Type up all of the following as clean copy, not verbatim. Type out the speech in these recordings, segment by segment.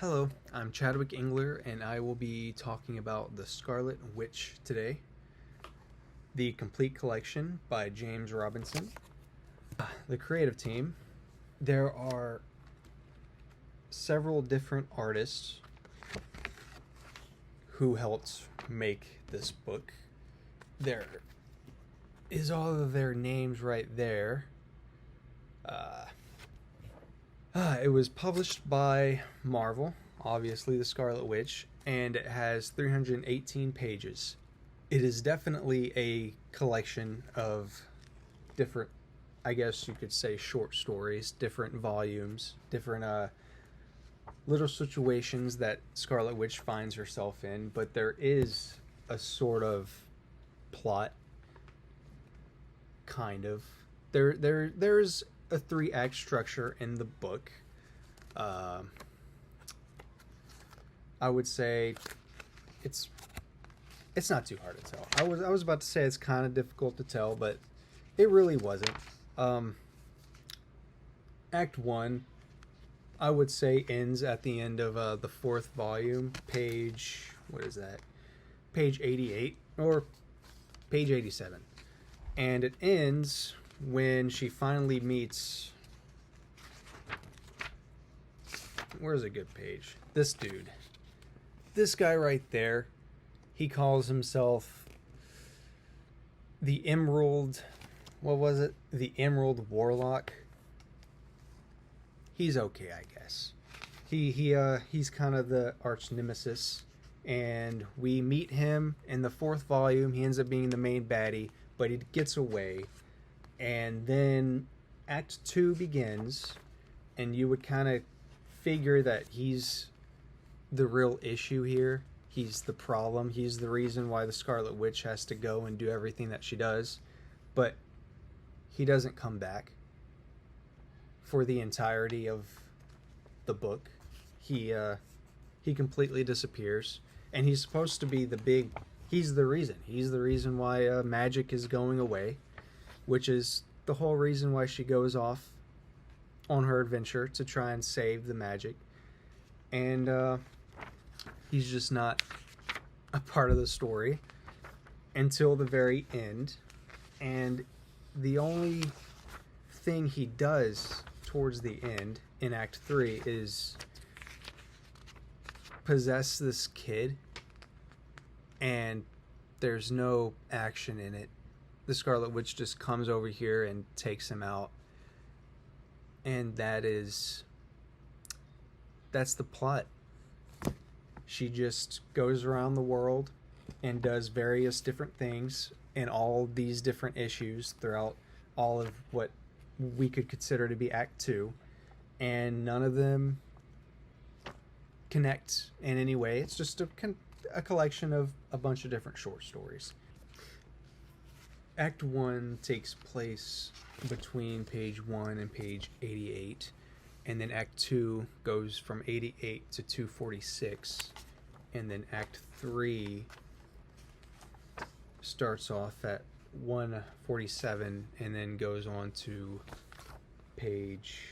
Hello, I'm Chadwick Engler, and I will be talking about The Scarlet Witch today. The Complete Collection by James Robinson. The creative team. There are several different artists who helped make this book. There is all of their names right there. It was published by Marvel, obviously The Scarlet Witch, and it has 318 pages. It is definitely a collection of different, I guess you could say, short stories, different volumes, different little situations that Scarlet Witch finds herself in, but there is a sort of plot, kind of. There's a three-act structure in the book. I would say it's not too hard to tell. I was about to say it's kind of difficult to tell, but it really wasn't. Act 1, I would say, ends at the end of the fourth volume, page, what is that? Page 88 or page 87. And it ends when she finally meets, where's a good page? This dude. This guy right there. He calls himself the Emerald, what was it? The Emerald Warlock. He's okay, I guess. He's kind of the arch nemesis, and we meet him in the fourth volume. He ends up being the main baddie, but he gets away. And then Act 2 begins, and you would kind of figure that he's the real issue here. He's the problem. He's the reason why the Scarlet Witch has to go and do everything that she does. But he doesn't come back for the entirety of the book. He completely disappears, and he's supposed to be the big... He's the reason. He's the reason why magic is going away, which is the whole reason why she goes off on her adventure to try and save the magic. And he's just not a part of the story until the very end. And the only thing he does towards the end in Act 3 is possess this kid, and there's no action in it. The Scarlet Witch just comes over here and takes him out. And that's the plot. She just goes around the world and does various different things in all these different issues throughout all of what we could consider to be Act 2. And none of them connect in any way. It's just a collection of a bunch of different short stories. Act 1 takes place between page 1 and page 88, and then Act 2 goes from 88 to 246, and then Act 3 starts off at 147 and then goes on to page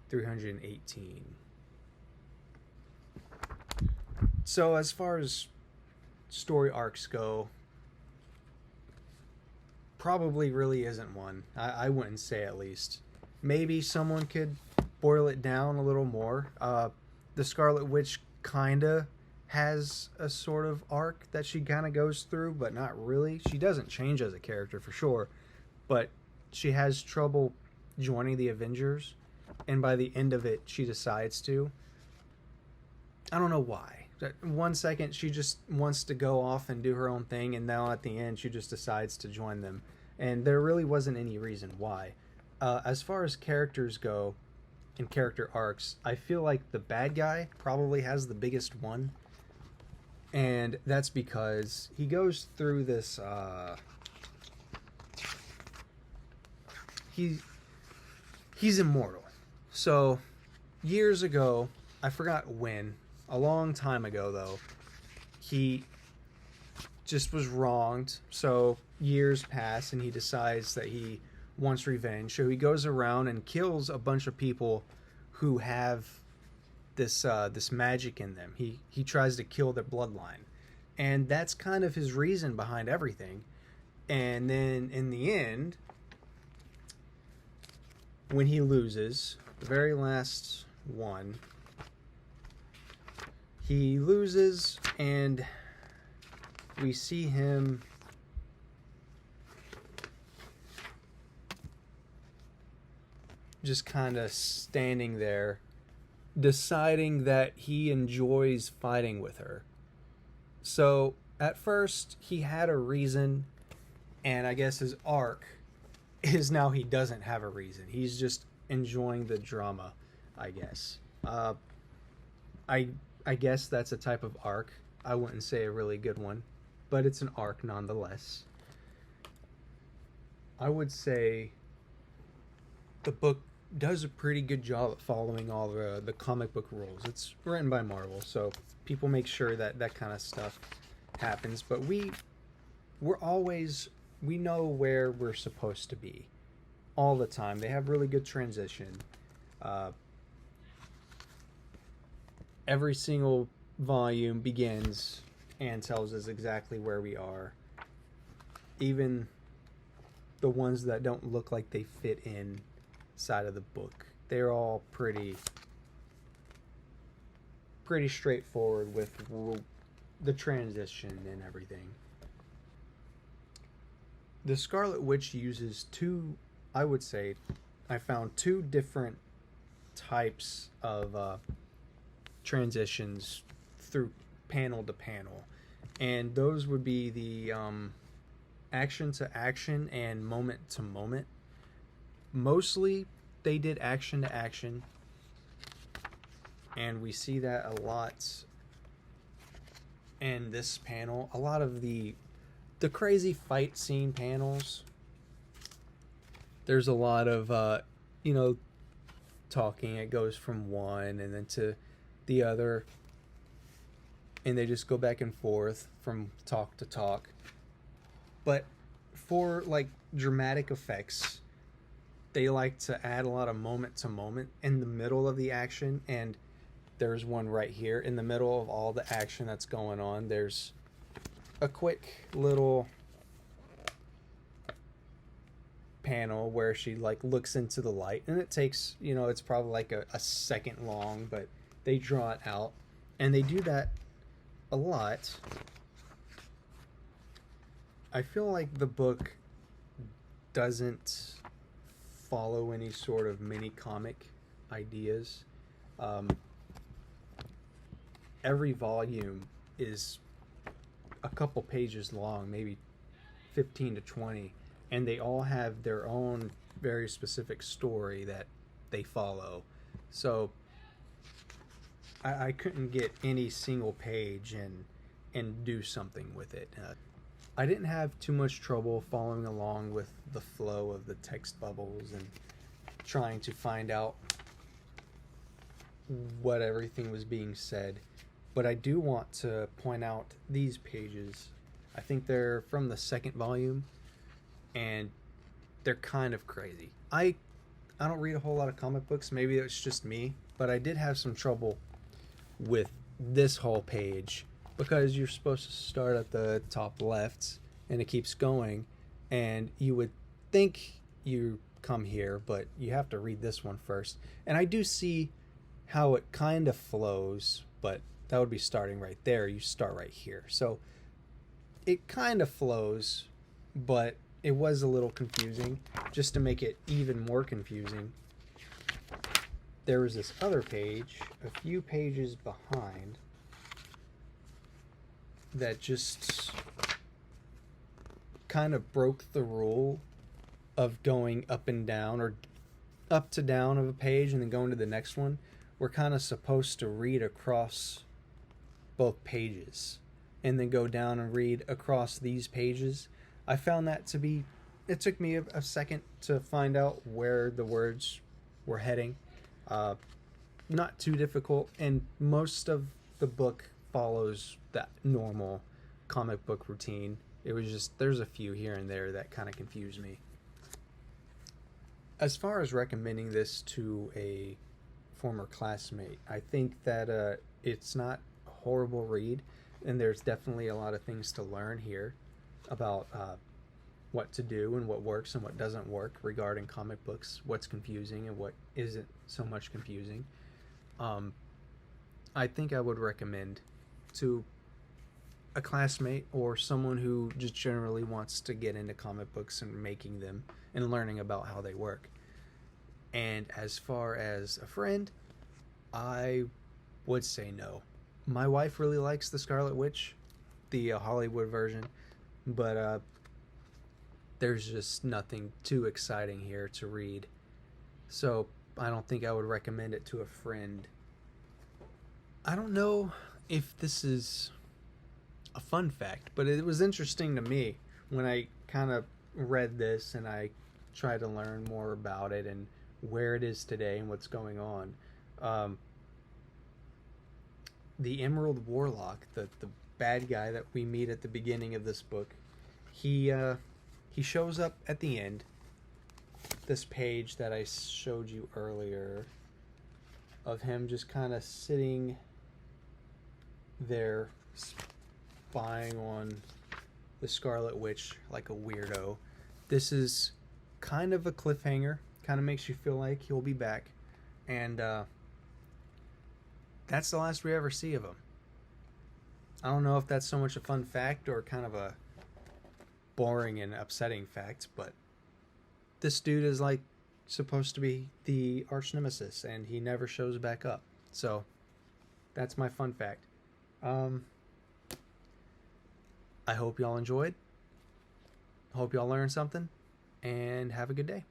318. So as far as story arcs go, probably really isn't one. I wouldn't say, at least. Maybe someone could boil it down a little more. The Scarlet Witch kinda has a sort of arc that she kind of goes through, but not really. She doesn't change as a character for sure, but she has trouble joining the Avengers, and by the end of it she decides to. I don't know why. 1 second she just wants to go off and do her own thing, and now at the end she just decides to join them, and there really wasn't any reason why. As far as characters go and character arcs, I feel like the bad guy probably has the biggest one, and that's because he goes through this he's immortal. So years ago, I forgot when, a long time ago though, he just was wronged. So years pass and he decides that he wants revenge. So he goes around and kills a bunch of people who have this magic in them. He tries to kill their bloodline, and that's kind of his reason behind everything. And then in the end, when he loses, the very last one, he loses, and we see him just kind of standing there, deciding that he enjoys fighting with her. So at first he had a reason, and I guess his arc is now he doesn't have a reason. He's just enjoying the drama, I guess. I guess that's a type of arc. I wouldn't say a really good one, but it's an arc nonetheless. I would say the book does a pretty good job at following all the comic book rules. It's written by Marvel, so people make sure that that kind of stuff happens. But we know where we're supposed to be all the time. They have really good transition. Every single volume begins and tells us exactly where we are. Even the ones that don't look like they fit in side of the book, they're all pretty straightforward with the transition and everything. The Scarlet Witch uses I found two different types of transitions through panel to panel, and those would be the action to action and moment to moment. Mostly they did action to action, and we see that a lot in this panel. A lot of the crazy fight scene panels, there's a lot of talking. It goes from one and then to the other, and they just go back and forth from talk to talk. But for like dramatic effects, they like to add a lot of moment to moment in the middle of the action, and there's one right here in the middle of all the action that's going on. There's a quick little panel where she like looks into the light, and it takes, it's probably like a second long, but they draw it out, and they do that a lot. I feel like the book doesn't follow any sort of mini comic ideas. Every volume is a couple pages long, maybe 15 to 20, and they all have their own very specific story that they follow. So I couldn't get any single page and do something with it. I didn't have too much trouble following along with the flow of the text bubbles and trying to find out what everything was being said. But I do want to point out these pages. I think they're from the second volume, and they're kind of crazy. I don't read a whole lot of comic books. Maybe it's just me, but I did have some trouble with this whole page, because you're supposed to start at the top left and it keeps going, and you would think you come here, but you have to read this one first. And I do see how it kind of flows, but that would be starting right there. You start right here. So it kind of flows, but it was a little confusing. Just to make it even more confusing, there was this other page a few pages behind that just kind of broke the rule of going up and down, or up to down of a page and then going to the next one. We're kind of supposed to read across both pages and then go down and read across these pages. I found that to be, it took me a second to find out where the words were heading. Not too difficult, and most of the book follows that normal comic book routine. It was just, there's a few here and there that kind of confused me. As far as recommending this to a former classmate. I think that it's not a horrible read, and there's definitely a lot of things to learn here about what to do and what works and what doesn't work regarding comic books, what's confusing and what isn't so much confusing. Um, I think I would recommend to a classmate or someone who just generally wants to get into comic books and making them and learning about how they work. And as far as a friend, I would say no. My wife really likes the Scarlet Witch, the Hollywood version, but there's just nothing too exciting here to read. So I don't think I would recommend it to a friend. I don't know if this is a fun fact, but it was interesting to me when I kind of read this and I tried to learn more about it and where it is today and what's going on. The Emerald Warlock, the bad guy that we meet at the beginning of this book, he shows up at the end. This page that I showed you earlier of him just kind of sitting there spying on the Scarlet Witch like a weirdo. This is kind of a cliffhanger, kind of makes you feel like he'll be back, and that's the last we ever see of him. I don't know if that's so much a fun fact or kind of a boring and upsetting fact, but this dude is like supposed to be the arch nemesis and he never shows back up. So that's my fun fact. I hope y'all enjoyed. Hope y'all learned something, and have a good day.